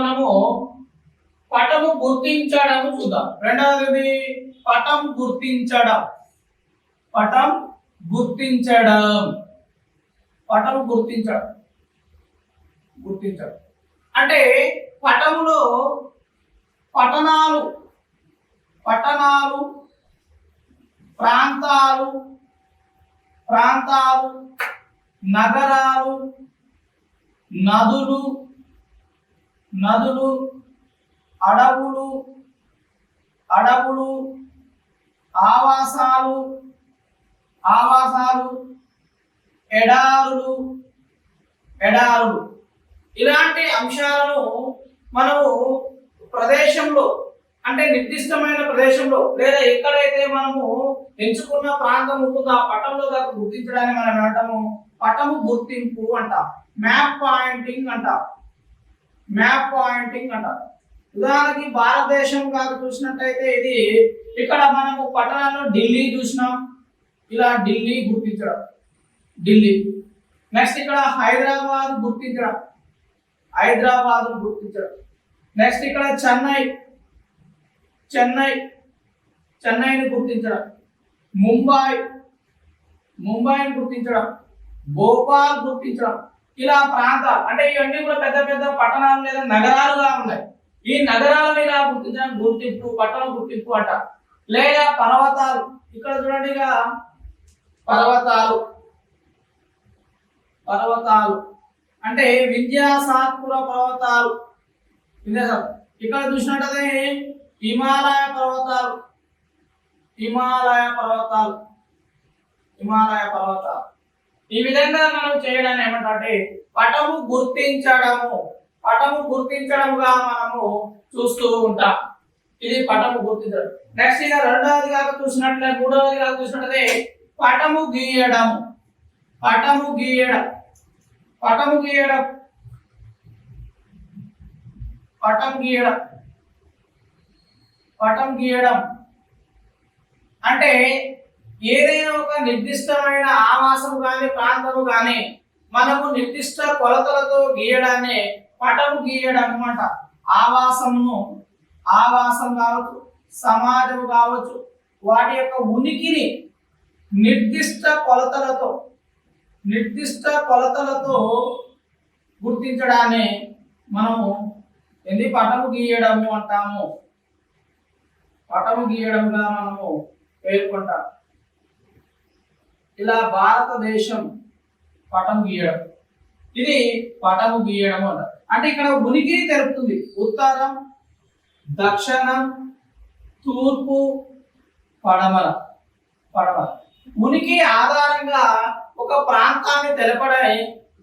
మనము పటము గుర్తించడం చూద్దాం. రెండవది పటం గుర్తించడం. పటం గుర్తించడం. పటం గుర్తించడం. గుర్తించడం అంటే పటములో పట్టణాలు, పట్టణాలు, ప్రాంతాలు, ప్రాంతాలు, నగరాలు, నదులు, నదులు, అడవులు, అడవులు, ఆవాసాలు, ఆవాసాలు, ఎడారులు, ఎడారులు, ఇలాంటి అంశాలను మనము ప్రదేశంలో అంటే నిర్దిష్టమైన ప్రదేశంలో లేదా ఎక్కడైతే మనము ఎంచుకున్న ప్రాంతం ఉంటుందో ఆ పటంలో దాకా గుర్తించడానికి మనం ఏమంటాము? పటము గుర్తింపు అంటాం. మ్యాప్ పాయింటింగ్ అంటాం. మ్యాప్ పాయింటింగ్ అంటాం. ఉదాహరణకి భారతదేశం కాదు చూసినట్టయితే ఇది ఇక్కడ మనము పట్టణాల్లో ఢిల్లీ చూసినాం. ఇలా ఢిల్లీ గుర్తించడం, ఢిల్లీ. నెక్స్ట్ ఇక్కడ హైదరాబాద్ గుర్తించడం, హైదరాబాద్ గుర్తించడం. నెక్స్ట్ ఇక్కడ చెన్నై, చెన్నై, చెన్నైని గుర్తించడం. ముంబై, ముంబైని గుర్తించడం. భోపాల్ గుర్తించడం. ఇలా ప్రాంతాలు అంటే ఇవన్నీ కూడా పెద్ద పెద్ద పట్టణాలు లేదా నగరాలుగా ఉన్నాయి. ఈ నగరాలను ఇలా గుర్తించడం గుర్తింపు, పట్టణ గుర్తింపు అంట. లేదా పర్వతాలు, ఇక్కడ చూడండి ఇక పర్వతాలు, పర్వతాలు అంటే వింధ్యాసాత్పుర పర్వతాలు. ఇక్కడ చూసినట్టయితే హిమాలయ పర్వతాలు, హిమాలయ పర్వతాలు, హిమాలయ పర్వతాలు. ఈ విధంగా మనం చేయడాన్ని ఏమంటే పటము గుర్తించడము, పటము గుర్తించడముగా మనము చూస్తూ ఉంటాం. ఇది పటము గుర్తించడం. నెక్స్ట్ ఇక రెండవది కాక చూసినట్లయితే మూడవది కాక చూసినట్లయితే పటము గీయడము, పటము గీయడం, పటము గీయడం, పటం గీయడం, పటం గీయడం అంటే ఏదైనా ఒక నిర్దిష్టమైన ఆవాసము కానీ ప్రాంతము కానీ మనము నిర్దిష్ట కొలతలతో గీయడాన్ని పటం గీయడం అన్నమాట. ఆవాసమును, ఆవాసం కావచ్చు, సమాజం కావచ్చు, వాటి యొక్క ఉనికిని నిర్దిష్ట కొలతలతో, నిర్దిష్ట కొలతలతో గుర్తించడాన్ని మనము ఎన్ని పటము గీయడము అంటాము. పటము గీయడంగా మనము పేర్కొంటాం. ఇలా భారతదేశం పటం గీయడం, ఇది పటము గీయడం అంటారు. అంటే ఇక్కడ ఉనికిని తెలుపుతుంది. ఉత్తరం, దక్షిణం, తూర్పు, పడమర, పడమర ఉనికి ఆధారంగా ఒక ప్రాంతాన్ని తెలపడం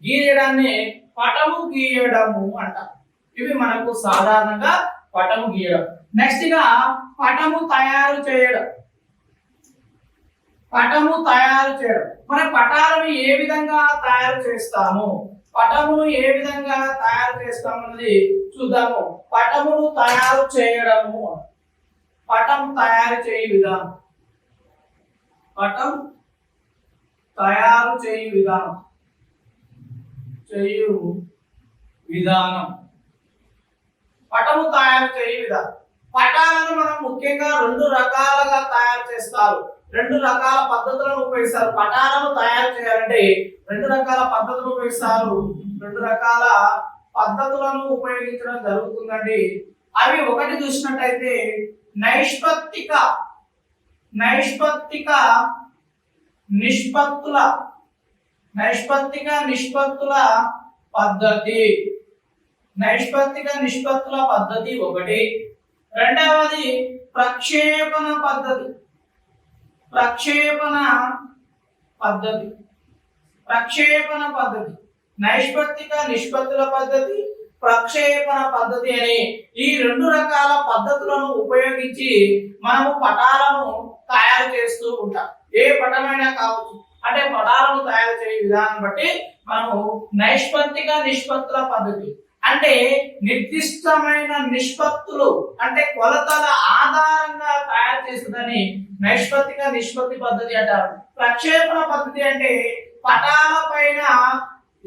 గీయడాన్ని పటము గీయడము అంటారు. ఇవి మనకు సాధారణంగా పటము గీయడం. నెక్స్ట్ గా పటము తయారు చేయడం, పటము తయారు చేయడం. మన పటాలను ఏ విధంగా తయారు చేస్తాము, పటమును ఏ విధంగా తయారు చేస్తాము అన్నది చూద్దాము. పటమును తయారు చేయడము, పటం తయారు చేయ విధానం, పటం తయారు చేయ విధానం, చేయు విధానం, పటము తయారు చేయ విధానం. పటాలను మనం ముఖ్యంగా రెండు రకాలుగా తయారు చేస్తారు, రెండు రకాల పద్ధతులను ఉపయోగిస్తారు. పటాలను తయారు చేయాలంటే రెండు రకాల పద్ధతులు ఉపయోగిస్తారు, రెండు రకాల పద్ధతులను ఉపయోగించడం జరుగుతుందండి. అవి ఒకటి చూసినట్టయితే నైష్పత్తిక, నైష్పత్తిక నిష్పత్తుల, నైష్పత్తిక నిష్పత్తుల పద్ధతి, నైష్పత్తిక నిష్పత్తుల పద్ధతి ఒకటి. రెండవది ప్రక్షేపణ పద్ధతి, ప్రక్షేపణ పద్ధతి, ప్రక్షేపణ పద్ధతి. నైష్పత్తిక నిష్పత్తుల పద్ధతి, ప్రక్షేపణ పద్ధతి అని ఈ రెండు రకాల పద్ధతులను ఉపయోగించి మనము పటాలను తయారు చేస్తూ ఉంటాం. ఏ పటమైనా కావచ్చు, అంటే పటాలను తయారు చేయ విధానం బట్టి మనము నైష్పత్తిక నిష్పత్తుల పద్ధతి అంటే నిర్దిష్టమైన నిష్పత్తులు అంటే కొలతల ఆధారంగా తయారు చేస్తుందని నైష్పత్తిక నిష్పత్తి పద్ధతి అంటారు. ప్రక్షేపణ పద్ధతి అంటే పటాల పైన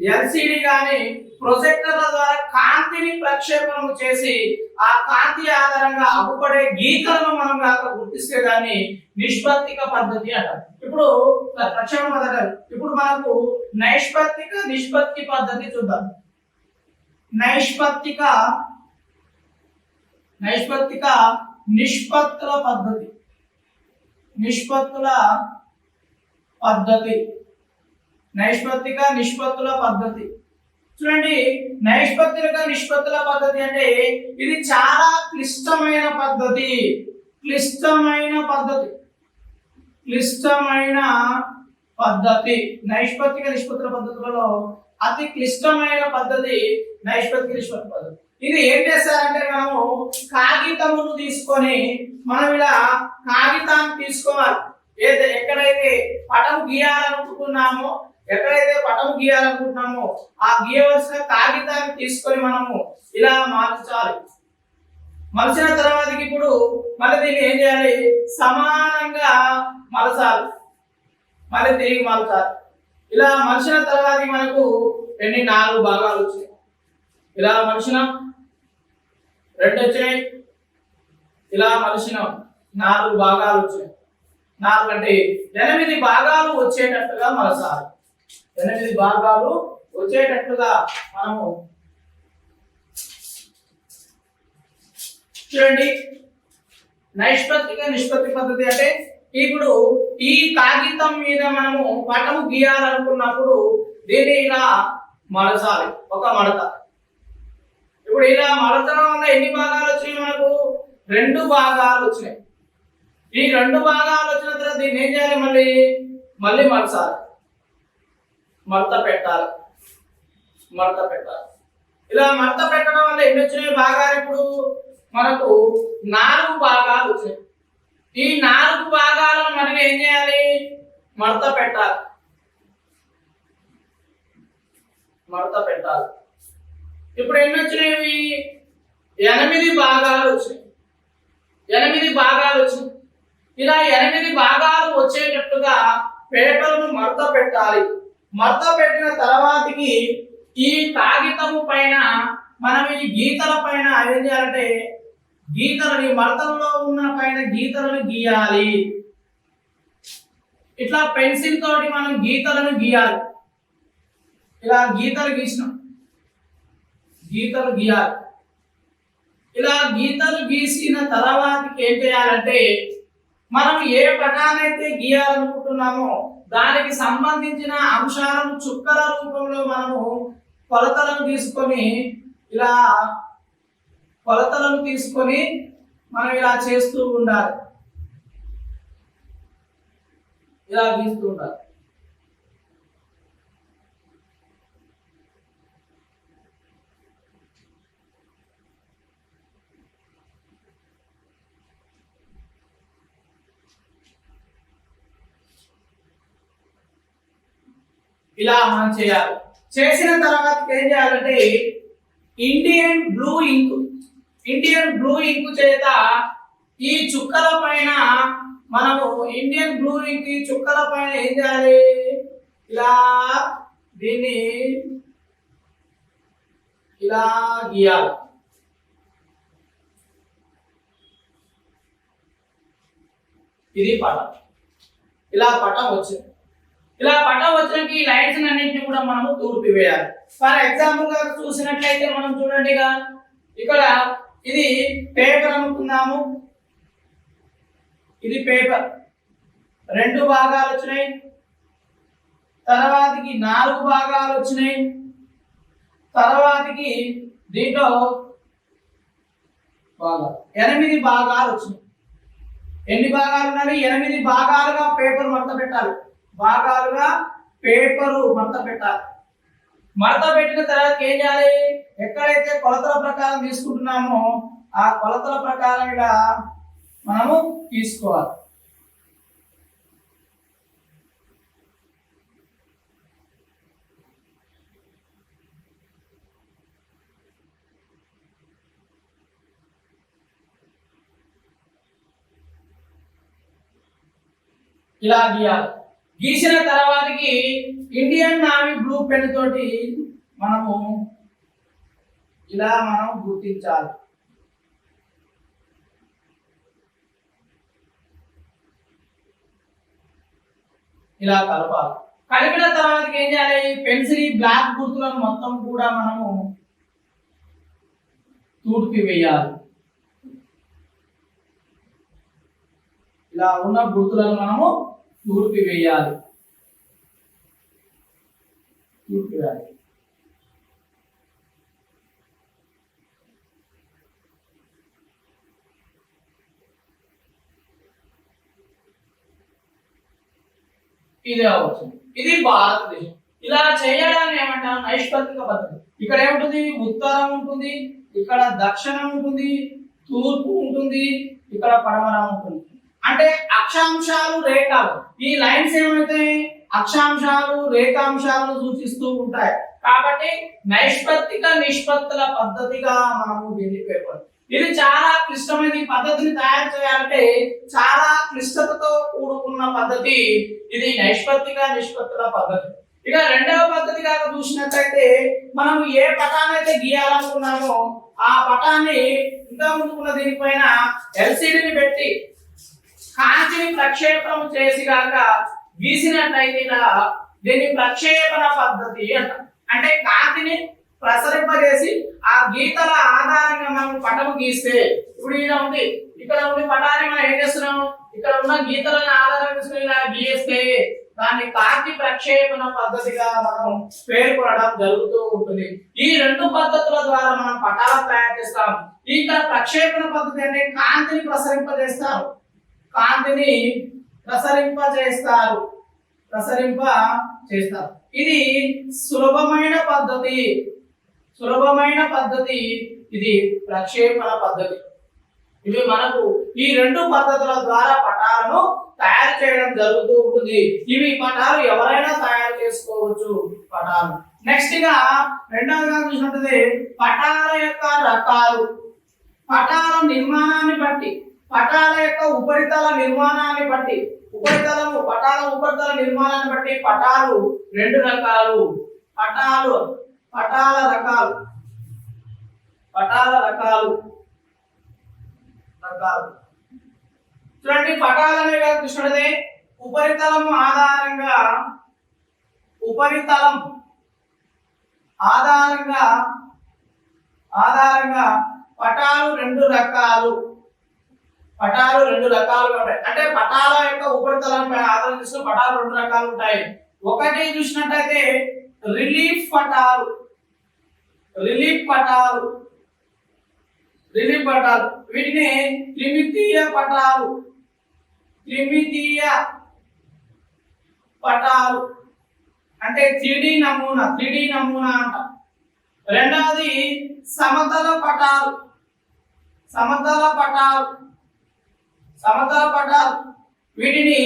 ఎల్సిడి గాని ప్రొజెక్టర్ల ద్వారా కాంతిని ప్రక్షేపణం చేసి ఆ కాంతి ఆధారంగా అగుపడే గీతలను మనం కాక గుర్తిస్తే దాన్ని నిష్పత్తిక పద్ధతి అంటారు. ఇప్పుడు ప్రక్షేపణ పద్ధతి. ఇప్పుడు మనకు నైష్పత్తిక నిష్పత్తి పద్ధతి చూద్దాం. నైష్పత్తిక నిష్పత్తుల పద్ధతి. నైష్పత్తిక నిష్పత్తుల పద్ధతి చూడండి. నైష్పత్తిక నిష్పత్తుల పద్ధతి అంటే ఇది చాలా క్లిష్టమైన పద్ధతి. నైష్పత్తిక నిష్పత్తుల పద్ధతులలో అతి క్లిష్టమైన పద్ధతి నైష్పత్తిక నిష్పత్తి పద్ధతి. ఇది ఏం చేస్తారంటే మనము కాగితమును తీసుకొని మనం ఇలా కాగితాన్ని తీసుకోవాలి. ఎక్కడైతే పటం గీయాలనుకుంటున్నామో ఆ గీయవలసిన కాగితాన్ని తీసుకొని మనము ఇలా మార్చాలి. మలిచిన తర్వాతకి ఇప్పుడు మళ్ళీ దీన్ని ఏం చేయాలి? సమానంగా మలచాలి. మళ్ళీ తిరిగి మలచాలి. ఇలా మలిచిన తర్వాత మనకు 4 భాగాలు వచ్చాయి. ఇలా మలిచిన 2 వచ్చాయి. ఇలా మలిచిన 4 భాగాలు వచ్చాయి. 4 అంటే 8 భాగాలు వచ్చేటట్టుగా మలచాలి. 8 భాగాలు వచ్చేటట్టుగా మనము చూడండి. నైష్పత్తిక నిష్పత్తి పద్ధతి అంటే ఇప్పుడు ఈ కాగితం మీద మనము పటం గీయాలనుకున్నప్పుడు దీన్ని ఇలా మలచాలి. ఒక మడత. ఇప్పుడు ఇలా మడతడం వల్ల ఎన్ని భాగాలు వచ్చినాయి? మనకు 2 భాగాలు వచ్చినాయి. ఈ 2 భాగాలు వచ్చిన తర్వాత దీన్ని ఏం చేయాలి? మళ్ళీ మలచాలి. మడత పెట్టాలి. ఇలా మడత పెట్టడం వల్ల ఎన్ని వచ్చినాయి భాగాలు? ఇప్పుడు మనకు 4 భాగాలు వచ్చాయి. ఈ 4 భాగాలను మనం ఏం చేయాలి? మడత పెట్టాలి. ఇప్పుడు ఎన్ని వచ్చినాయి? 8 భాగాలు వచ్చినాయి. 8 భాగాలు వచ్చినాయి. ఇలా 8 భాగాలు వచ్చేటట్టుగా పేపర్ను మడత పెట్టాలి. మడత పెట్టిన తర్వాతకి ఈ కాగితము పైన మనం ఈ గీతల పైన ఏం చేయాలంటే గీతలని మడతల్లో ఉన్న పైన గీతలను గీయాలి. ఇట్లా పెన్సిల్ తోటి మనం గీతలను గీయాలి. ఇలా గీతలు గీసినాం. ఇలా గీతలు గీసిన తర్వాతకి ఏం చేయాలంటే మనం ఏ పటానైతే గీయాలనుకుంటున్నామో దానికి సంబంధించిన అంశాలను చుక్కల రూపంలో మనము కొలతలను తీసుకొని మనం ఇలా చేస్తూ ఉండాలి. ఇలా గీస్తూ ఉండాలి. ఇలా మనం చేయాలి. చేసిన తర్వాత ఏం చేయాలంటే ఇండియన్ బ్లూ ఇంక్ చేత ఈ చుక్కల పైన మనము ఇండియన్ బ్లూ ఇంక్ ఈ చుక్కల పైన ఏం చేయాలి? ఇలా దీన్ని ఇలా గీయాలి. ఇది పటం. ఇలా పటం వచ్చింది. ఇలా పటం వచ్చినాక ఈ లైన్స్ అన్నింటినీ కూడా మనము తూర్పు వేయాలి. ఫర్ ఎగ్జాంపుల్ గా చూసినట్లయితే మనం చూడండి, ఇక్కడ ఇది పేపర్ అనుకుందాము. ఇది పేపర్ 2 భాగాలు వచ్చినాయి. తర్వాతకి 4 భాగాలు వచ్చినాయి. తర్వాతకి దీంట్లో 8 భాగాలు వచ్చినాయి. ఎన్ని భాగాలు ఉన్నాయి? 8 భాగాలుగా పేపర్ మడత పెట్టాలి. మడత పెట్టిన తర్వాత ఏం చేయాలి? ఎక్కడైతే కొలతల ప్రకారం తీసుకుంటున్నామో ఆ కొలతల ప్రకారం ఇలా మనము తీసుకోవాలి. ఇలా గీయాలి. గీసిన తర్వాతకి ఇండియన్ నావీ బ్లూ పెన్ తోటి మనము ఇలా మనం గుర్తించాలి. ఇలా కలపాలి. కలిపిన తర్వాత ఏం చేయాలి? పెన్సిల్ బ్లాక్ గుర్తులను మొత్తం కూడా మనము తూర్పి వేయాలి. ఇలా ఉన్న గుర్తులను మనము తూర్పి వేయాలి. తూర్పి వేయాలి. ఇదే అవుతుంది. ఇది భారతదేశం. ఇలా చేయడాన్ని ఏమంటారు? నైష్పత్తిక పద్ధతి. ఇక్కడ ఏముంటుంది? ఉత్తరం ఉంటుంది, ఇక్కడ దక్షిణం ఉంటుంది, తూర్పు ఉంటుంది, ఇక్కడ పడమర ఉంటుంది. అంటే అక్షాంశాలు రేఖలు, ఈ లైన్స్ ఏమవుతాయి? అక్షాంశాలు రేఖాంశాలను సూచిస్తూ ఉంటాయి. కాబట్టి నైష్పత్తిక నిష్పత్తుల పద్ధతిగా మనము దీన్ని పేర్కొంటాం. ఇది చాలా క్లిష్టమైన ఈ పద్ధతిని తయారు చేయాలంటే చాలా క్లిష్టతతో కూడుకున్న పద్ధతి ఇది నైష్పత్తిక నిష్పత్తుల పద్ధతి. ఇక రెండవ పద్ధతి కాక చూసినట్లయితే మనం ఏ పటాన్ని అయితే గీయాలనుకున్నామో ఆ పటాన్ని ఇంకా ముందుకున్న దీనిపైన ఎల్సిడిని పెట్టి కాంతిని ప్రక్షేపణం చేసి కాక గీసినట్లయితే ఇలా దీన్ని ప్రక్షేపణ పద్ధతి అంట. అంటే కాంతిని ప్రసరింపజేసి ఆ గీతల ఆధారంగా మనం పటము గీస్తే, ఇప్పుడు ఇలా ఉంది, ఇక్కడ ఉండి పటాన్ని మనం ఏం చేస్తున్నాం? ఇక్కడ ఉన్న గీతలను ఆధారం చేసుకుని ఇలా గీస్తే దాన్ని కాంతి ప్రక్షేపణ పద్ధతిగా మనం పేర్కొనడం జరుగుతూ ఉంటుంది. ఈ రెండు పద్ధతుల ద్వారా మనం పటాలను తయారు చేస్తాం. ఇక్కడ ప్రక్షేపణ పద్ధతి అంటే కాంతిని ప్రసరింపజేస్తారు. కాంతిని ప్రసరింపజేస్తారు. ఇది సులభమైన పద్ధతి. ఇది ప్రక్షేపణ పద్ధతి. ఇవి మనకు ఈ రెండు పద్ధతుల ద్వారా పటాలను తయారు చేయడం జరుగుతూ ఉంటుంది. ఇవి పటాలు ఎవరైనా తయారు చేసుకోవచ్చు. పటాలు నెక్స్ట్ గా రెండవగా చూసినట్లయితే పటాల యొక్క రకాలు. పటాల నిర్మాణాన్ని బట్టి, పటాల యొక్క ఉపరితల నిర్మాణాన్ని బట్టి, పటాల ఉపరితల నిర్మాణాన్ని బట్టి పటాలు రెండు రకాలు. పటాల రకాలు చూడండి. పటాలనే కాదు చూసినట్లయితే ఉపరితలం ఆధారంగా పటాలు రెండు రకాలు ఉంటాయి. అంటే పటాల యొక్క ఉపరితలంపై ఆధారం చేసుకుని పటాలు రెండు రకాలు ఉంటాయి. ఒకటి చూసినట్లయితే రిలీఫ్ పటాలు. వీటిని త్రిమితీయ పటాలు అంటే 3D నమూనా అంట. రెండవది సమతల పటాలు. వీటిని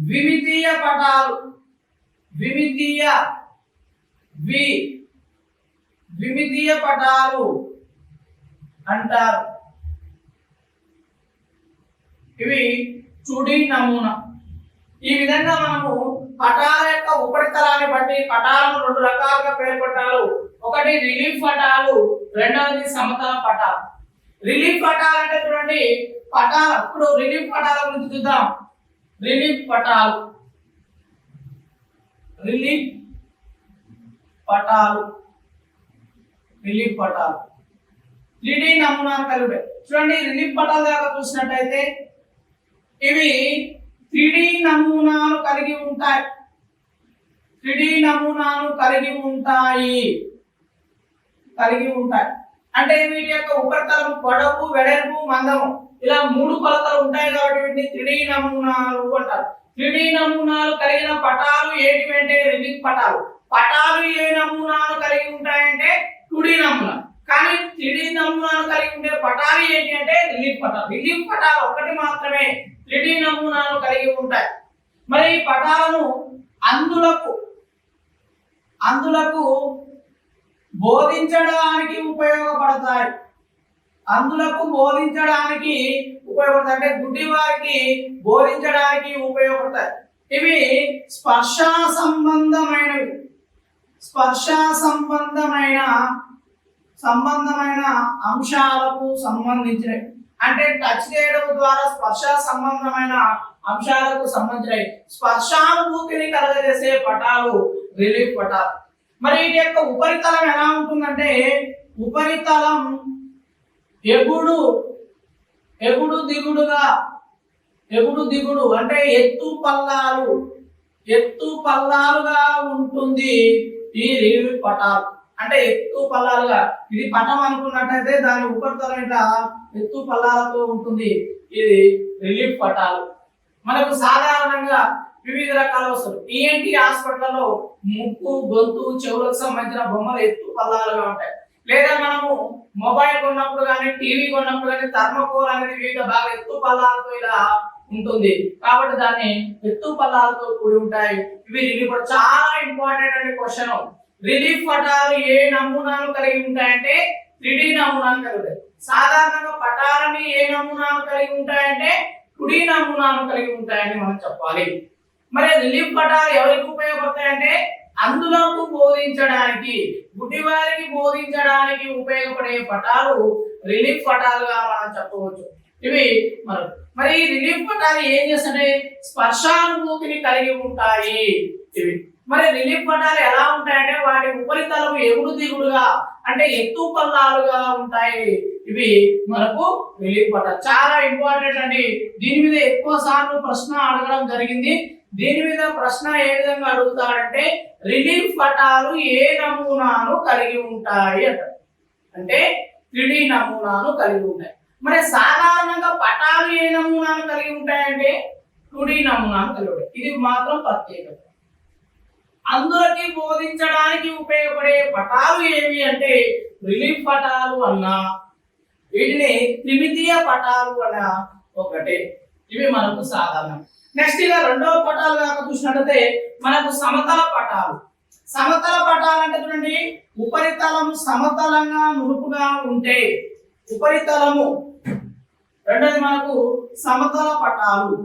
ద్విమితీయ పటాలు అంటారు. ఇవి 2D నమూనా. ఈ విధంగా మనము పటాల యొక్క ఉపరితలాన్ని బట్టి పటాలను రెండు రకాలుగా పేర్కొంటారు. ఒకటి రిలీఫ్ పటాలు, రెండవది సమతల పటాలు. రిలీఫ్ పటాలు అంటే చూడండి, ఇప్పుడు రిలీఫ్ పటాల గురించి చూద్దాం. రిలీఫ్ పటాలు 3D నమూనాను కలిపే. చూడండి రిలీఫ్ పటాల దాకా చూసినట్టయితే ఇవి 3D నమూనాను కలిగి ఉంటాయి. అంటే వీటి యొక్క ఉపరితలం పొడవు, వెడల్పు, మందము ఇలా మూడు కొలతలు ఉంటాయి కాబట్టి వీటిని 3D నమూనాలు అంటారు. 3D నమూనాలు కలిగిన పటాలు ఏంటివంటే రిలీఫ్ పటాలు. పటాలు ఏ నమూనాను కలిగి ఉంటాయంటే 2D నమూనా. కానీ 3D నమూనాను కలిగి ఉండే పటాలు ఏంటి అంటే రిలీఫ్ పటాలు ఒకటి మాత్రమే 3D నమూనాను కలిగి ఉంటాయి. మరి ఈ పటాలను అందులకు బోధించడానికి ఉపయోగపడతాయి. అంటే గుడ్డి వారికి బోధించడానికి ఉపయోగపడతాయి. ఇవి స్పర్శ సంబంధమైనవి, స్పర్శ సంబంధమైన అంశాలకు సంబంధించినవి. అంటే టచ్ చేయడం ద్వారా స్పర్శ సంబంధమైన అంశాలకు సంబంధించినవి. స్పర్శానుభూతిని కలగజేసే పటాలు రిలీఫ్ పటాలు. మరి వీటి యొక్క ఉపరితలం ఎలా ఉంటుందంటే, ఉపరితలం ఎగుడు దిగుడు అంటే ఎత్తు పల్లాలుగా ఉంటుంది ఈ రిలీఫ్ పటాలు. అంటే ఎత్తు పల్లాలుగా, ఇది పటం అనుకున్నట్టయితే దాని ఉపరితలం ఇట్లా ఎత్తు పల్లాలతో ఉంటుంది. ఇది రిలీఫ్ పటాలు. మనకు సాధారణంగా వివిధ రకాల వస్తువులు ఈఎన్టీ హాస్పిటల్లో ముక్కు, గొంతు, చెవులకు సంబంధించిన బొమ్మలు ఎత్తు పల్లాలుగా ఉంటాయి. లేదా మనము మొబైల్ కొన్నప్పుడు కానీ, టీవీ కొన్నప్పుడు కానీ థర్మోకోల్ అనేది వివిధ బాగా ఎత్తు పల్లాలతో ఇలా ఉంటుంది. కాబట్టి దాన్ని ఎత్తు పల్లాలతో కూడి ఉంటాయి. ఇవి రిలీఫ్ చాలా ఇంపార్టెంట్ అనే క్వశ్చన్. రిలీఫ్ పటాలు ఏ నమూనాను కలిగి ఉంటాయంటే 3D నమూనాను కలిగి ఉంటాయి. సాధారణంగా పటాలని ఏ నమూనాను కలిగి ఉంటాయంటే 2D నమూనాను కలిగి ఉంటాయని మనం చెప్పాలి. మరి రిలీఫ్ పటాలు ఎవరికి ఉపయోగపడతాయంటే అందులోకి బోధించడానికి, గుడ్డివారికి బోధించడానికి ఉపయోగపడే పటాలు రిలీఫ్ పటాలుగా మనం చెప్పవచ్చు. ఇవి మరి రిలీఫ్ పటాలు ఏం చేస్తాయి? స్పర్శానుభూతిని కలిగి ఉంటాయి. ఇవి మరి రిలీఫ్ పటాలు ఎలా ఉంటాయంటే వాటి ఉపరితలం ఎగుడు దిగుడుగా అంటే ఎత్తు పల్లాలుగా ఉంటాయి. ఇవి మనకు రిలీఫ్ పటాలు చాలా ఇంపార్టెంట్ అండి. దీని మీద ఎక్కువ సార్లు ప్రశ్న అడగడం జరిగింది. దీని మీద ప్రశ్న ఏ విధంగా అడుగుతాడంటే రిలీఫ్ పటాలు ఏ నమూనాను కలిగి ఉంటాయి అంటారు. అంటే 3D నమూనాను కలిగి ఉంటాయి. మరి సాధారణంగా పటాలు ఏ నమూనాను కలిగి ఉంటాయంటే 2D నమూనాను కలిగి ఉంటాయి. ఇది మాత్రం ప్రత్యేకత. అందరికీ బోధించడానికి ఉపయోగపడే పటాలు ఏవి అంటే రిలీఫ్ పటాలు అన్నా, వీటిని త్రిమితీయ పటాలు అన్న ఒకటే. ఇవి మనకు సాధారణం. నెక్స్ట్ ఇక రెండవ పటాలు కనుక చూసినట్లయితే మనకు సమతల పటాలు. సమతల పటాలు అంటే చూడండి, ఉపరితలం సమతలంగా నునుపుగా ఉంటే ఉపరితలము. రెండోది మనకు సమతల పటాలు.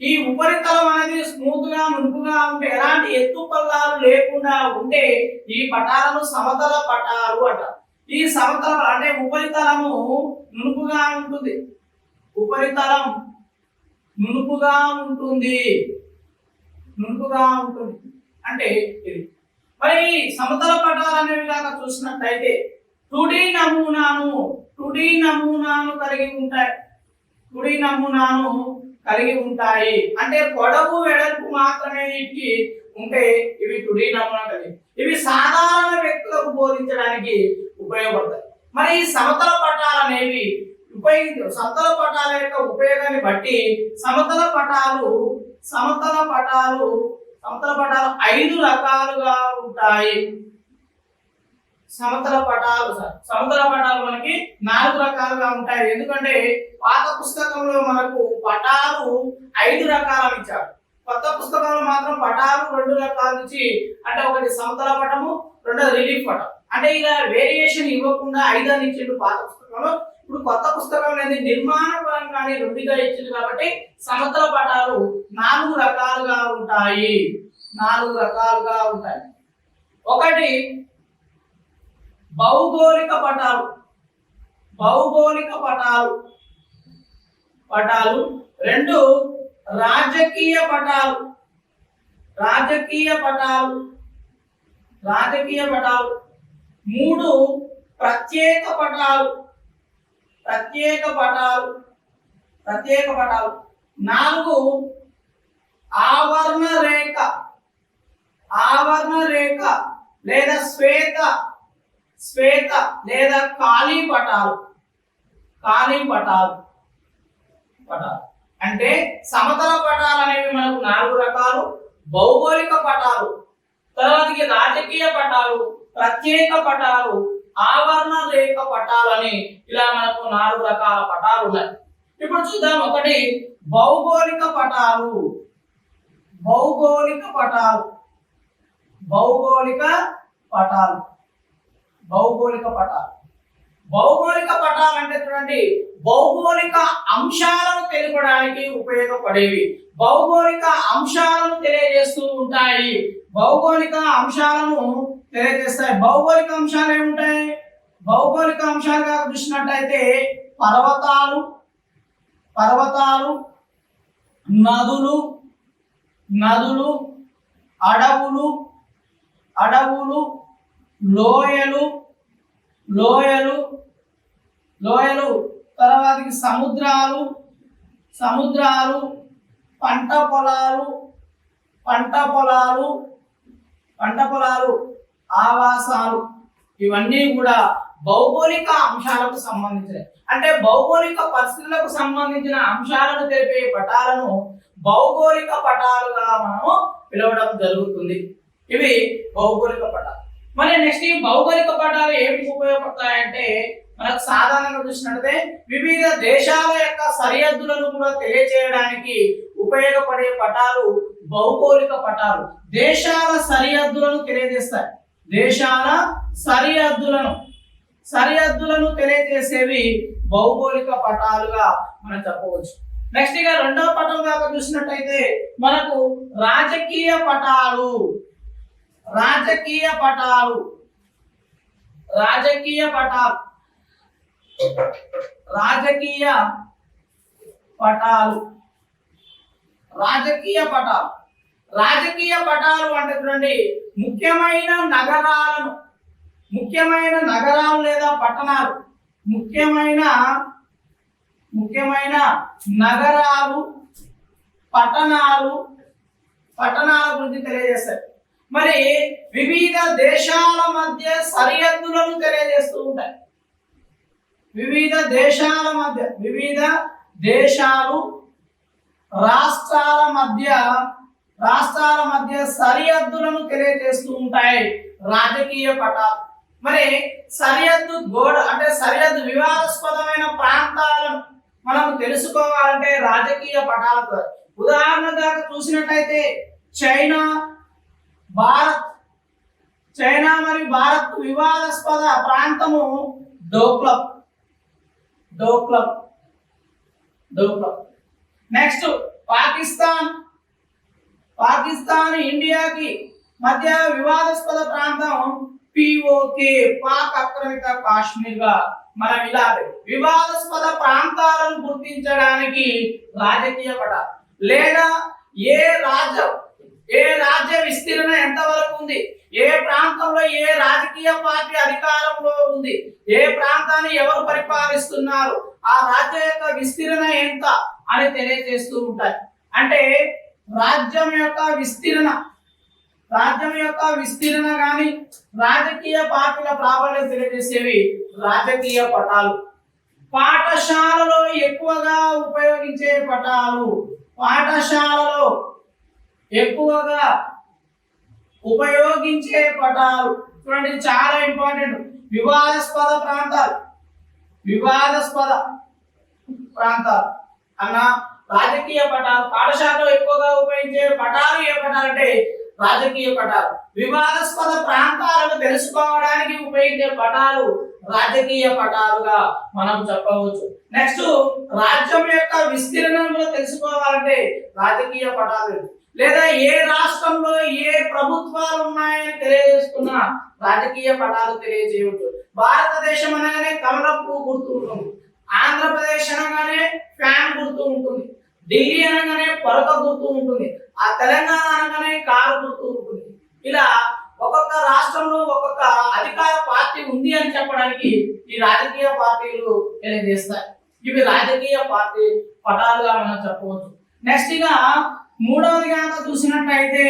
ఈ ఉపరితలం అనేది స్మూత్ గా నునుపుగా ఉంటే, ఎలాంటి ఎత్తు పల్లాలు లేకుండా ఉంటే ఈ పటాలను సమతల పటాలు అంటారు. ఈ సమతల అంటే ఉపరితలము నునుపుగా ఉంటుంది, ఉపరితలం నునుపుగా ఉంటుంది అంటే ఇది. మరి సమతల పటాలు అనేవి కనుక చూసినట్లయితే 2D నమూనాను కలిగి ఉంటాయి. అంటే పొడవు వెడల్పు మాత్రమే వీటికి ఉంటే ఇవి 2D నమూనా కలిగి. ఇవి సాధారణ వ్యక్తులకు బోధించడానికి ఉపయోగపడతాయి. మరి ఈ సమతల పటాలు అనేవి సమతల పటాల యొక్క ఉపయోగాన్ని బట్టి సమతల పటాలు 5 రకాలుగా ఉంటాయి. సమతల పటాలు మనకి 4 రకాలుగా ఉంటాయి. ఎందుకంటే పాత పుస్తకంలో మనకు పటాలు 5 రకాలు ఇచ్చారు. కొత్త పుస్తకంలో మాత్రం పటాలు 2 రకాలు ఇచ్చి, అంటే ఒకటి సమతల పటము, రెండోది రిలీఫ్ పటం. అంటే ఇలా వేరియేషన్ ఇవ్వకుండా 5 అని ఇచ్చిండు పాత పుస్తకంలో. ఇప్పుడు కొత్త పుస్తకం అనేది నిర్మాణ పరంగానే 2గా ఇచ్చింది కాబట్టి సమతల పటాలు 4 రకాలుగా ఉంటాయి. ఒకటి భౌగోళిక పటాలు. 2 రాజకీయ పటాలు. 3 ప్రత్యేక పటాలు. 4 ఆవరణ రేఖ లేదా శ్వేత లేదా ఖాళీ పటాలు. అంటే సమతల పటాలు అనేవి మనకు 4 రకాలు. భౌగోళిక పటాలు, తర్వాతకి రాజకీయ పటాలు, ప్రత్యేక పటాలు, ఆవరణ రేఖ పటాలు అని ఇలా మనకు 4 రకాల పటాలు ఉన్నాయి. ఇప్పుడు చూద్దాం. ఒకటి భౌగోళిక పటాలు. భౌగోళిక పటాలు అంటే చూడండి, భౌగోళిక అంశాలను తెలపడానికి ఉపయోగపడేవి. భౌగోళిక అంశాలను తెలియజేస్తూ ఉంటాయి. భౌగోళిక అంశాలను తెలియజేస్తాయి. భౌగోళిక అంశాలు ఏముంటాయి? భౌగోళిక అంశాలుగా చూసినట్టయితే పర్వతాలు, నదులు, అడవులు, లోయలు, తర్వాతకి సముద్రాలు, పంట పొలాలు, ఆవాసాలు, ఇవన్నీ కూడా భౌగోళిక అంశాలకు సంబంధించినవి. అంటే భౌగోళిక పరిస్థితులకు సంబంధించిన అంశాలను తెలిపే పటాలను భౌగోళిక పటాలుగా మనము పిలవడం జరుగుతుంది. ఇవి భౌగోళిక పటాలు. మరి నెక్స్ట్ ఈ భౌగోళిక పటాలు ఏమిటి ఉపయోగపడతాయంటే, మనకు సాధారణంగా చూసినట్లయితే వివిధ దేశాల యొక్క సరిహద్దులను కూడా తెలియజేయడానికి ఉపయోగపడే పటాలు భౌగోళిక పటాలు. దేశాల సరిహద్దులను తెలియజేస్తాయి. దేశాల సరిహద్దులను తెలియజేసేవి భౌగోళిక పటాలుగా మనం చెప్పవచ్చు. నెక్స్ట్ ఇక రెండవ పటం దాకా చూసినట్టయితే మనకు రాజకీయ పటాలు అంటే చూడండి, ముఖ్యమైన నగరాలు లేదా పట్టణాలు, ముఖ్యమైన నగరాలు పట్టణాల గురించి తెలియజేస్తాయి. మరి వివిధ దేశాల మధ్య సరిహద్దులను తెలియజేస్తూ ఉంటాయి. వివిధ దేశాలు రాష్ట్రాల మధ్య సరిహద్దులను తెలియజేస్తూ ఉంటాయి రాజకీయ పటాలు. మరి సరిహద్దు గోడ అంటే సరిహద్దు వివాదాస్పదమైన ప్రాంతాలను మనం తెలుసుకోవాలంటే రాజకీయ పటాలతో. ఉదాహరణగా చూసినట్టయితే చైనా మరియు భారత్ వివాదాస్పద ప్రాంతము డోక్లప్. నెక్స్ట్ పాకిస్తాన్ ఇండియాకి మధ్య వివాదాస్పద ప్రాంతం POK, పాక్ ఆక్రమిత కాశ్మీర్ గా మనం ఇలా వివాదాస్పద ప్రాంతాలను గుర్తించడానికి రాజకీయ పటాలు. లేదా ఏ రాజ్య విస్తీర్ణ ఎంత వరకు ఉంది, ఏ ప్రాంతంలో ఏ రాజకీయ పార్టీ అధికారంలో ఉంది, ఏ ప్రాంతాన్ని ఎవరు పరిపాలిస్తున్నారు, ఆ రాజ్యం యొక్క విస్తీర్ణ ఎంత అని తెలియజేస్తూ ఉంటాయి. అంటే రాజ్యం యొక్క విస్తీర్ణ గాని రాజకీయ పార్టీల ప్రాబల్యం తెలియజేసేవి రాజకీయ పటాలు. పాఠశాలలో ఎక్కువగా ఉపయోగించే పటాలు. చూడండి, చాలా ఇంపార్టెంట్. వివాదాస్పద ప్రాంతాలు అన్న రాజకీయ పటాలు. పాఠశాలలో ఎక్కువగా ఉపయోగించే పటాలు ఏ పటాలు అంటే రాజకీయ పటాలు. వివాదాస్పద ప్రాంతాలను తెలుసుకోవడానికి ఉపయోగించే పటాలు రాజకీయ పటాలుగా మనం చెప్పవచ్చు. నెక్స్ట్ రాజ్యం యొక్క విస్తీర్ణంలో తెలుసుకోవాలంటే రాజకీయ పటాలు. లేదా ఏ రాష్ట్రంలో ఏ ప్రభుత్వాలు ఉన్నాయని తెలియజేస్తున్న రాజకీయ పటాలు తెలియజేయవచ్చు. భారతదేశం అనగానే కమలం పువ్వు గుర్తు ఉంటుంది, ఆంధ్రప్రదేశ్ అనగానే ఫ్యాన్ గుర్తు ఉంటుంది, ఢిల్లీ అనగానే పలక గుర్తు ఉంటుంది, ఆ తెలంగాణ అనగానే కారు గుర్తు ఉంటుంది. ఇలా ఒక్కొక్క రాష్ట్రంలో ఒక్కొక్క అధికార పార్టీ ఉంది అని చెప్పడానికి ఈ రాజకీయ పార్టీలు తెలియజేస్తాయి. ఇవి రాజకీయ పార్టీ పటాలుగా మనం చెప్పవచ్చు. నెక్స్ట్ గా మూడవదిగా చూసినట్లయితే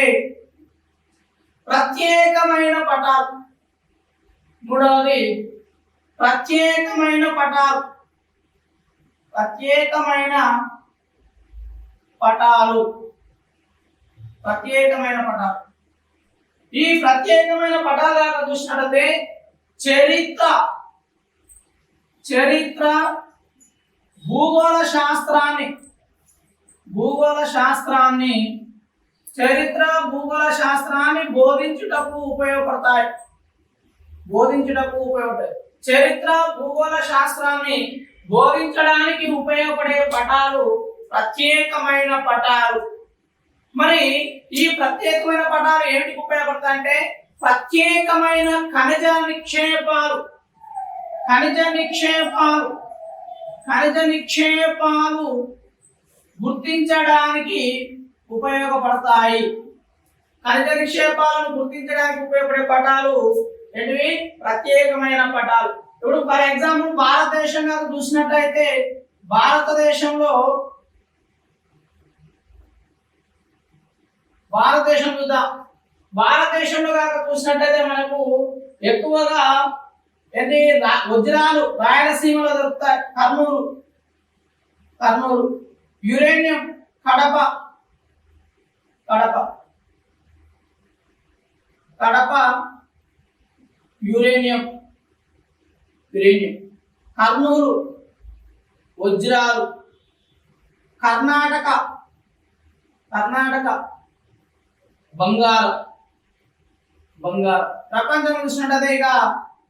ప్రత్యేకమైన పటాలు. మూడవది ప్రత్యేకమైన పటాలు. ఈ ప్రత్యేకమైన పటాలు చూసినట్లయితే చరిత్ర భూగోళ శాస్త్రాన్ని బోధించుటకు ఉపయోగపడతాయి. చరిత్ర భూగోళ శాస్త్రాన్ని బోధించడానికి ఉపయోగపడే పటాలు ప్రత్యేకమైన పటాలు. మరి ఈ ప్రత్యేకమైన పటాలు ఏమిటికి ఉపయోగపడతాయంటే ప్రత్యేకమైన ఖనిజ నిక్షేపాలు గుర్తించడానికి ఉపయోగపడతాయి. ఖనిజ నిక్షేపాలను గుర్తించడానికి ఉపయోగపడే పటాలు ఏంటివి? ప్రత్యేకమైన పటాలు. ఇప్పుడు ఫర్ ఎగ్జాంపుల్ భారతదేశంగా చూసినట్లయితే భారతదేశంలో కాక చూసినట్లయితే మనకు ఎక్కువగా ఏంటి వజ్రాలు రాయలసీమలో దొరుకుతాయి. కర్నూలు. Uranium Kadapa uranium. కర్నూలు వజ్రాలు. కర్ణాటక బంగారం. ప్రపంచం చూసినట్టయితే ఇక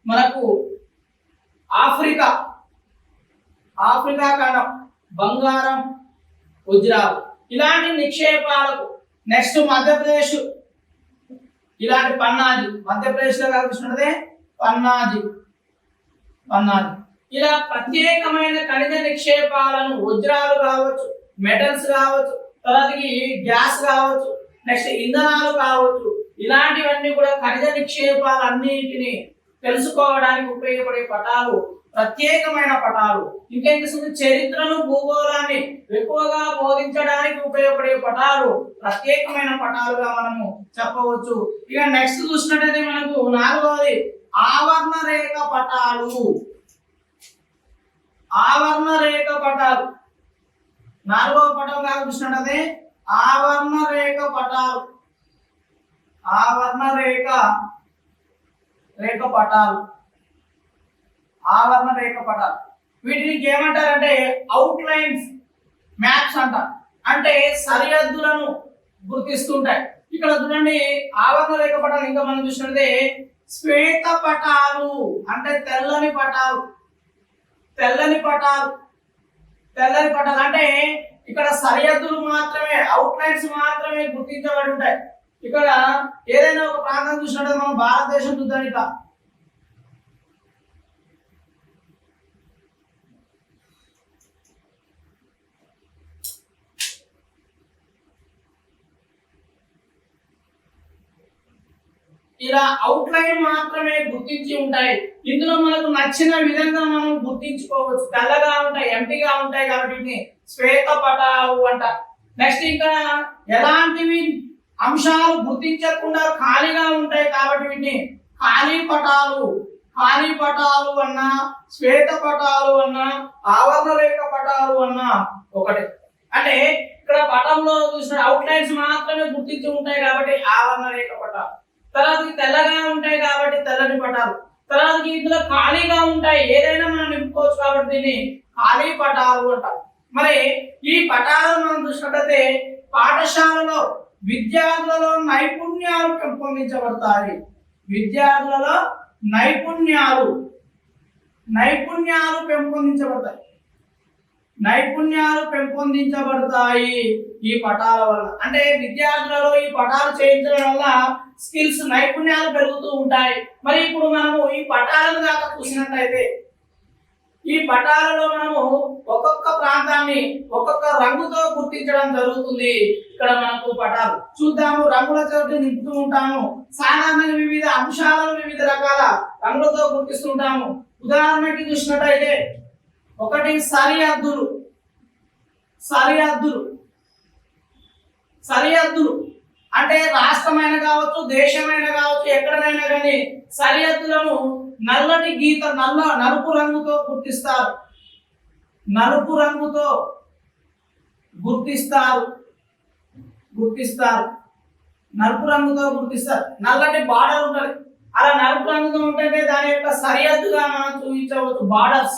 మనకు ఆఫ్రికా ఖండం బంగారం వజ్రాలు ఇలాంటి నిక్షేపాలకు. నెక్స్ట్ మధ్యప్రదేశ్, ఇలాంటి పన్నాజీ. మధ్యప్రదేశ్ లో చూసినట్టే పన్నాజీ. ఇలా ప్రత్యేకమైన ఖనిజ నిక్షేపాలను వజ్రాలు కావచ్చు, మెటల్స్ కావచ్చు, తర్వాతకి గ్యాస్ కావచ్చు, నెక్స్ట్ ఇంధనాలు కావచ్చు, ఇలాంటివన్నీ కూడా ఖనిజ నిక్షేపాలన్నిటిని తెలుసుకోవడానికి ఉపయోగపడే పటాలు ప్రత్యేకమైన పటాలు. ఇంకేం చేస్తుంది? చరిత్రను భూగోళాన్ని ఎక్కువగా బోధించడానికి ఉపయోగపడే పటాలు ప్రత్యేకమైన పటాలుగా మనము చెప్పవచ్చు. ఇక నెక్స్ట్ చూసినట్టయితే మనకు నాలుగవది ఆవర్ణ రేఖ పటాలు. నాలుగవ పటం కాక చూసినట్టయితే ఆవర్ణ రేఖ పటాలు. వీటిని ఏమంటారంటే అవుట్ లైన్స్ మ్యాప్స్ అంటారు. అంటే సరిహద్దులను గుర్తిస్తుంటాయి. ఇక్కడ చూడండి ఆవర్ణ రేఖ పటాలు. ఇంకా మనం చూసినట్టే శ్వేత పటాలు అంటే తెల్లని పటాలు అంటే ఇక్కడ సరిహద్దులు మాత్రమే, అవుట్ లైన్స్ మాత్రమే గుర్తించబడి ఉంటాయి. ఇక్కడ ఏదైనా ఒక ప్రాంతం చూసినట్టు మనం భారతదేశం చూద్దాం. ఇక ఇలా అవుట్ లైన్ మాత్రమే గుర్తించి ఉంటాయి. ఇందులో మనకు నచ్చిన విధంగా మనం గుర్తించుకోవచ్చు. తెల్లగా ఉంటాయి, ఎంటీగా ఉంటాయి కాబట్టి శ్వేత పటాలు అంట. నెక్స్ట్ ఇంకా ఎలాంటివి అంశాలు గుర్తించకుండా ఖాళీగా ఉంటాయి కాబట్టి వీటిని ఖాళీ పటాలు అన్నా, శ్వేత పటాలు అన్నా, ఆవర్ణ రేఖ పటాలు అన్నా ఒకటే. అంటే ఇక్కడ పటంలో చూసిన అవుట్ లైన్స్ మాత్రమే గుర్తించి ఉంటాయి కాబట్టి ఆవర్ణ రేఖ పటాలు. తర్వాత తెల్లగా ఉంటాయి కాబట్టి తెల్లని పటాలు. తర్వాత ఇందులో ఖాళీగా ఉంటాయి, ఏదైనా మనం నింపుకోవచ్చు కాబట్టి దీన్ని ఖాళీ పటాలు అంటారు. మరి ఈ పటాలను మనం చూసినట్లయితే పాఠశాలలో విద్యార్థులలో నైపుణ్యాలు పెంపొందించబడతాయి. నైపుణ్యాలు పెంపొందించబడతాయి ఈ పటాల వల్ల. అంటే విద్యార్థులలో ఈ పటాలు చేయించడం వల్ల స్కిల్స్, నైపుణ్యాలు పెరుగుతూ ఉంటాయి. మరి ఇప్పుడు మనము ఈ పటాలను దాకా చూసినట్లయితే ఈ పటాలలో మనము ఒక్కొక్క ప్రాంతాన్ని ఒక్కొక్క రంగుతో గుర్తించడం జరుగుతుంది. ఇక్కడ మనకు పటాలు చూద్దాము. రంగుల చోటు నింపుతూ ఉంటాము. సాధారణంగా వివిధ అంశాలను వివిధ రకాల రంగులతో గుర్తిస్తుంటాము. ఉదాహరణకి చూసినట్లయితే ఒకటి సరిహద్దులు అంటే రాష్ట్రమైన కావచ్చు, దేశమైన కావచ్చు, ఎక్కడైనా కానీ సరిహద్దులను నల్లటి గీత నలుపు రంగుతో గుర్తిస్తారు. నల్లటి బార్డర్ ఉంటుంది. అలా నలుపు రంగుతో ఉంటే దాని యొక్క సరిహద్దుగా మనం చూపించవచ్చు, బార్డర్స్.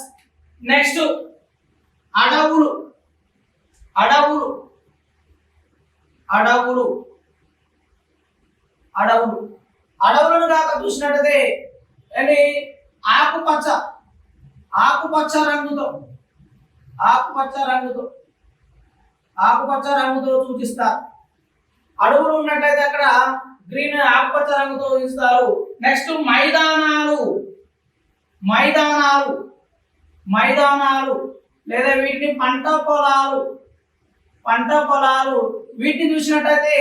నెక్స్ట్ అడవులను కాక చూసినట్టయితే ఆకుపచ్చ రంగుతో ఆకుపచ్చ రంగుతో ఆకుపచ్చ రంగుతో సూచిస్తారు. అడవులు ఉన్నట్లయితే అక్కడ గ్రీన్ ఆకుపచ్చ రంగుతో సూచిస్తారు. నెక్స్ట్ మైదానాలు మైదానాలు మైదానాలు లేదా వీటిని పంట పొలాలు వీటిని చూసినట్లయితే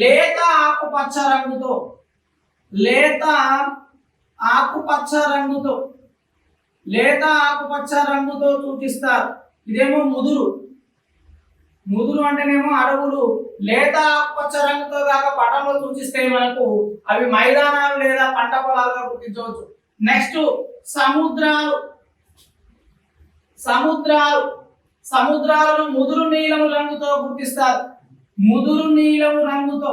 లేత ఆకుపచ్చ రంగుతో సూచిస్తారు. ఇదేమో ముదురు అంటేనేమో అడవులు లేత ఆకుపచ్చ రంగుతో కాక పటంలో సూచిస్తే మనకు అవి మైదానాలు లేదా పంట పొలాలుగా గుర్తించవచ్చు. నెక్స్ట్ సముద్రాలను ముదురు నీలము రంగుతో గుర్తిస్తారు. ముదురు నీలము రంగుతో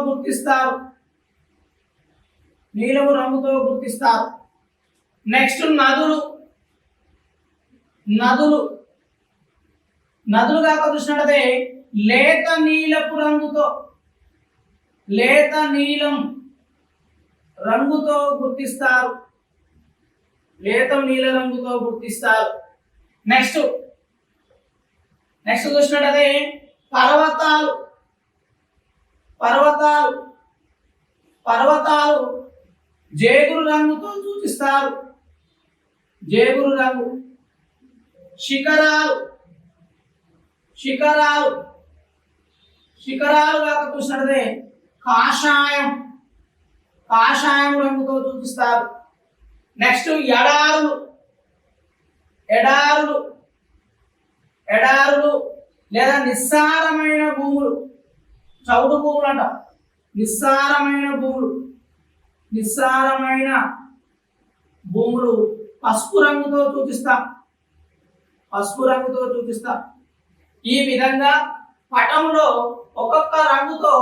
గుర్తిస్తారు. నెక్స్ట్ నదులు కాక చూసినట్లయితే లేత నీలం రంగుతో గుర్తిస్తారు. నెక్స్ట్ చూసినట్లయితే పర్వతాలు జేగురు రంగుతో సూచిస్తారు. శిఖరాలు కాక చూసినట్లయితే కాషాయం రంగుతో సూచిస్తారు. నెక్స్ట్ ఎడారులు లేదా నిస్సారమైన భూములు, చౌడు భూములు అంట. నిస్సారమైన భూములు పసుపు రంగుతో సూచిస్తాం. ఈ విధంగా పటంలో ఒక్కొక్క రంగుతో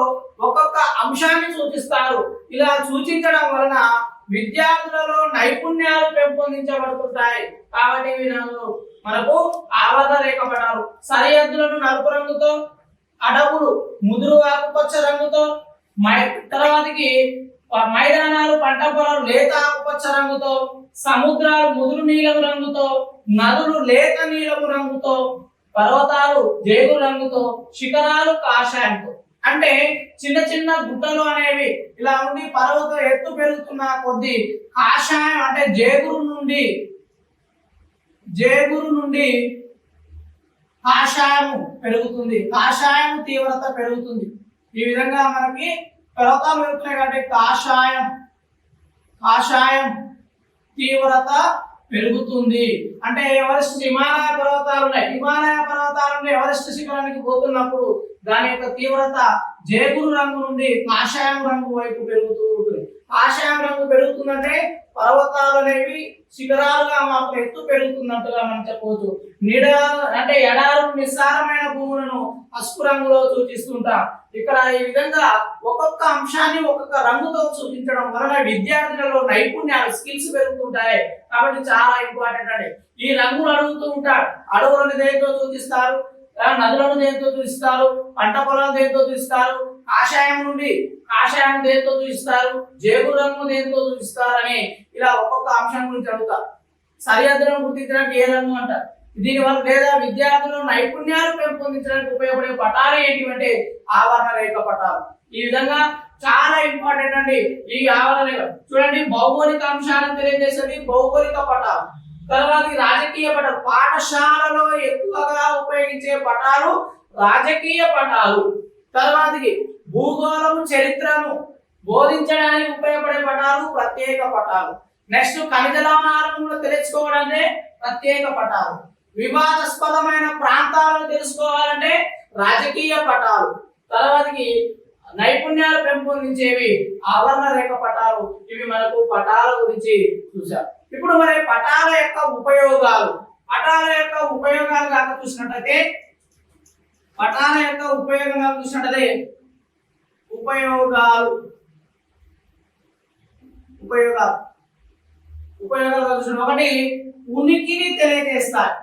ఒక్కొక్క అంశాన్ని సూచిస్తారు. ఇలా సూచించడం వలన విద్యార్థులలో నైపుణ్యాలు పెంపొందించబడుతుంటాయి. కాబట్టి మనకు ఆవర్త రేఖ పటాలు సరిహద్దులను నలుపు రంగుతో, అడవులు ముదురు ఆకుపచ్చ రంగుతో, తర్వాతకి మైదానాలు పంట పొలాలు లేత ఆకుపచ్చ రంగుతో, సముద్రాలు ముదురు నీలము రంగుతో, నదులు లేత నీలము రంగుతో, పర్వతాలు జేగురు రంగుతో, శిఖరాలు కాషాయంతో. అంటే చిన్న చిన్న గుట్టలు అనేవి ఇలా ఉండి పర్వతం ఎత్తు పెరుగుతున్న కొద్దీ కాషాయం అంటే జేగురు నుండి కాషాయము పెరుగుతుంది, కాషాయం తీవ్రత పెరుగుతుంది. ఈ విధంగా మనకి పర్వతాలు పెరుగుతున్నాయి కాబట్టి కాషాయం తీవ్రత పెరుగుతుంది. అంటే ఎవరెస్ట్ హిమాలయ పర్వతాలు నుండి ఎవరెస్ట్ శిఖరానికి పోతున్నప్పుడు దాని యొక్క తీవ్రత జేగురు రంగు నుండి కాషాయం రంగు వైపు పెరుగుతూ ఉంటుంది. కాషాయం రంగు పెరుగుతుందంటే పర్వతాలు అనేవి శిఖరాలుగా మాకు ఎత్తు పెరుగుతున్నట్టుగా మనం చెప్పవచ్చు. అంటే ఎడారులు నిస్సారమైన భూములను పసుపు రంగులో సూచిస్తుంటాం. ఇక్కడ ఈ విధంగా ఒక్కొక్క అంశాన్ని ఒక్కొక్క రంగుతో సూచించడం వలన విద్యార్థులలో నైపుణ్యాలు స్కిల్స్ పెరుగుతుంటాయి. కాబట్టి చాలా ఇంపార్టెంట్ అండి. ఈ రంగులు అడుగుతూ ఉంటారు. అడవులను దేనితో సూచిస్తారు, నదులను దేనితో సూచిస్తారు, పంట పొలాలు దేనితో సూచిస్తారు, కాషాయం దేనితో సూచిస్తారు, జేగురు రంగు దేనితో సూచిస్తారు అని ఇలా ఒక్కొక్క అంశం గురించి అడుగుతారు. సరిహద్దులను గుర్తించడానికి ఏ రంగు అంటారు. దీనివల్ల లేదా విద్యార్థులను నైపుణ్యాలు పెంపొందించడానికి ఉపయోగపడే పటాలు ఏంటివంటే ఆవరణ రేఖ పటాలు. ఈ విధంగా చాలా ఇంపార్టెంట్ అండి ఈ ఆవరణ రేఖ. చూడండి, భౌగోళిక అంశాలను తెలియజేసేది భౌగోళిక పటాలు. తర్వాత రాజకీయ పటాలు, పాఠశాలలో ఎక్కువగా ఉపయోగించే పటాలు రాజకీయ పటాలు. తర్వాతకి భూగోళము చరిత్రను బోధించడానికి ఉపయోగపడే పటాలు ప్రత్యేక పటాలు. నెక్స్ట్ ఖనిజ లవణాలను తెలుసుకోవాలంటే ప్రత్యేక పటాలు. వివాదాస్పదమైన ప్రాంతాలను తెలుసుకోవాలంటే రాజకీయ పటాలు. తర్వాతకి నైపుణ్యాలు పెంపొందించేవి ఆవరణ రేఖ పటాలు. ఇవి మనకు పటాల గురించి చూసాం. ఇప్పుడు మరి పటాల యొక్క ఉపయోగాలు కాక చూసినట్టయితే ఉపయోగాలు ఒకటి ఉనికిని తెలియజేస్తాయి.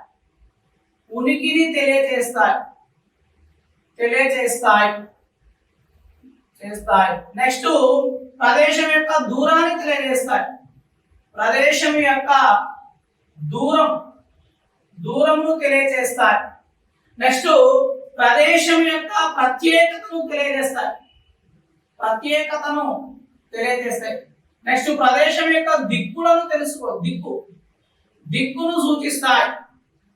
నెక్స్ట్ ప్రదేశం యొక్క దూరాన్ని తెలియజేస్తాయి. దూరం దూరమును తెలియజేస్తాయి. నెక్స్ట్ ప్రదేశం యొక్క ప్రత్యేకతను తెలియజేస్తాయి. ప్రత్యేకతను తెలియజేస్తాయి. నెక్స్ట్ ప్రదేశం యొక్క దిక్కులను తెలుసుకో. దిక్కును సూచిస్తాయి.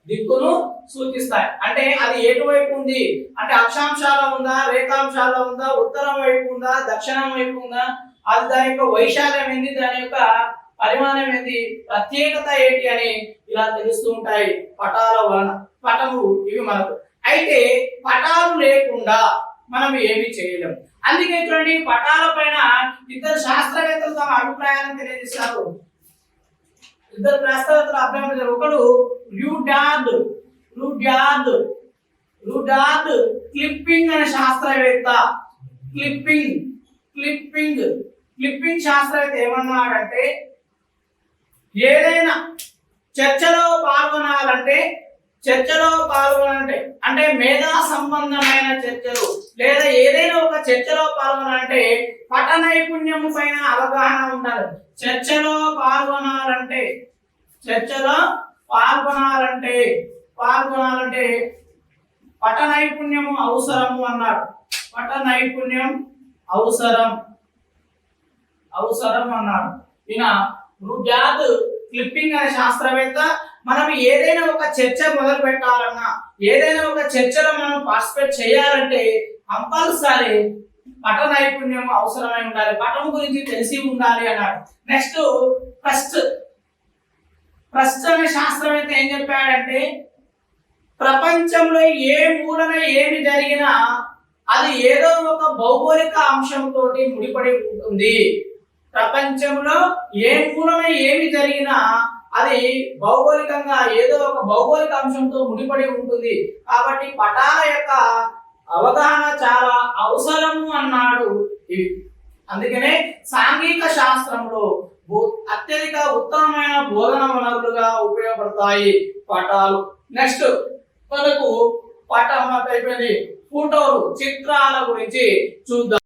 దిక్కును సూచిస్తాయి అంటే అది ఎటువైపు ఉంది అంటే అక్షాంశాల ఉందా, రేఖాంశాల ఉందా, ఉత్తరం వైపు ఉందా, దక్షిణం వైపు ఉందా, అది దాని యొక్క వైశాల్యం ఏంది, దాని యొక్క పరిమాణం ఏంది, ప్రత్యేకత ఏంటి అని ఇలా తెలుస్తూ ఉంటాయి పటాల వలన. పటము ఇవి మనకు. అయితే పటాలు లేకుండా మనం ఏమి చేయలేం. అందుకే చూడండి పటాల పైన ఇద్దరు శాస్త్రవేత్తలు తమ అభిప్రాయాలను తెలియజేశారు. ఇద్దరు శాస్త్రవేత్తల అభిప్రాయం. ఒకడు రుడార్డ్ క్లిప్పింగ్ అనే శాస్త్రవేత్త. క్లిప్పింగ్ శాస్త్రవేత్త ఏమన్నాడంటే ఏదైనా చర్చలో పాల్గొనాలంటే అంటే మేధా సంబంధమైన చర్చలు లేదా ఏదైనా ఒక చర్చలో పాల్గొనాలంటే పట నైపుణ్యం పైన అవగాహన ఉండాలి. చర్చలో పాల్గొనాలంటే పట నైపుణ్యము అవసరము అన్నాడు. పట నైపుణ్యం అవసరం అన్నాడు. ఈయన రుడ్యార్డ్ క్లిప్పింగ్ అనే శాస్త్రవేత్త మనం ఏదైనా ఒక చర్చ మొదలు పెట్టాలన్నా, ఏదైనా ఒక చర్చలో మనం పార్టిసిపేట్ చేయాలంటే కంపల్సరీ పట నైపుణ్యం అవసరమై ఉండాలి. పటం గురించి తెలిసి ఉండాలి అన్నాడు. నెక్స్ట్ ఫస్ట్ అనే శాస్త్రవేత్త ఏం చెప్పాడంటే ప్రపంచంలో ఏ మూలన ఏమి జరిగినా అది ఏదో ఒక భౌగోళిక అంశంతో ముడిపడి ఉంటుంది. ప్రపంచంలో ఏ మూలన ఏమి జరిగినా అది భౌగోళికంగా ఏదో ఒక భౌగోళిక అంశంతో ముడిపడి ఉంటుంది. కాబట్టి పటాల యొక్క అవగాహన చాలా అవసరము అన్నాడు. అందుకనే సాంఘిక శాస్త్రంలో అత్యధిక ఉత్తమమైన బోధన వనరులుగా ఉపయోగపడతాయి పటాలు. నెక్స్ట్ మనకు పటం అయిపోయింది. ఫోటోలు, చిత్రాల గురించి చూద్దాం.